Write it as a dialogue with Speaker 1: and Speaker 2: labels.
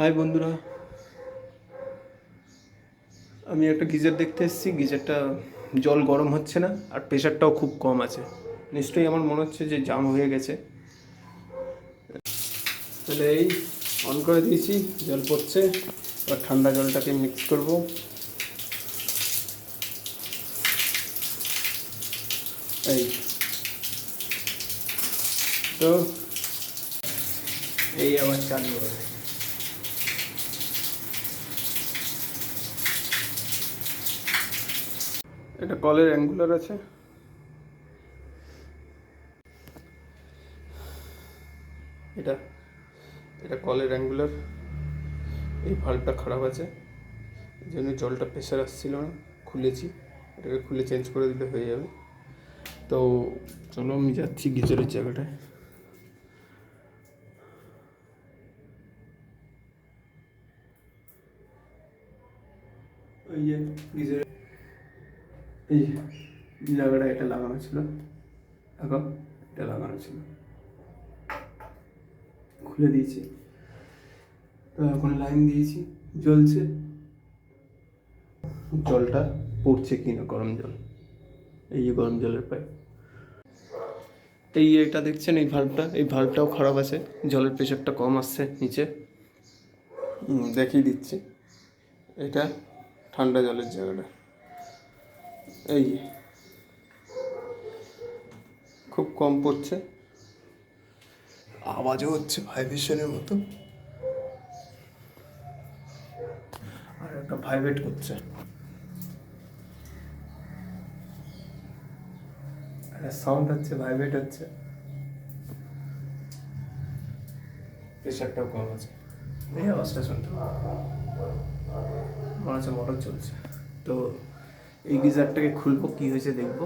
Speaker 1: High বন্ধুরা, আমি একটা গিজার দেখতে এসেছি। গিজারটা জল গরম হচ্ছে না আর প্রেশারটাও খুব কম আছে। নিশ্চয়ই আমার মনে হচ্ছে যে জাম হয়ে গেছে। তাহলে এই অন করে দিয়েছি, জল পড়ছে। এবার ঠান্ডা জলটাকে মিক্স করব। এই তো এই আবার চালু হবে। এটা কলের অ্যাঙ্গুলার আছে। এটা এটা কলের অ্যাঙ্গুলার। এই ভাল্বটা খারাপ আছে, এই জন্য জলটা প্রেশার আসছিল না। খুলেছি, এটাকে খুলে চেঞ্জ করে দিলে হয়ে যাবে। তো চলো আমি যাচ্ছি গিজারের জায়গাটায়। ওই যে গিজারের এই জায়গাটা এটা লাগানো ছিল, এখন এটা লাগানো ছিল, খুলে দিয়েছি। তো এখন লাইন দিয়েছি, জ্বলছে। জলটা পড়ছে কিনা, গরম জল, এই যে গরম জলের পাইপ। এই এটা দেখছেন, এই ভাল্বটা, এই ভাল্বটাও খারাপ আছে, জলের প্রেশারটা কম আসছে নিচে। দেখিয়ে দিচ্ছি, এটা ঠান্ডা জলের জায়গাটা। এই খুব কম পড়ছে, আওয়াজও হচ্ছে ভাইব্রেশনের মতো, আর একটা ভাইব্রেট করছে, একটা সাউন্ড হচ্ছে, ভাইব্রেট হচ্ছে। প্রেশারটাও কম আছে, এই আওয়াজটা শুনতে মনে হচ্ছে মোটর চলছে। তো এই গিজারটাকে খুলবো, কী হয়েছে দেখবো।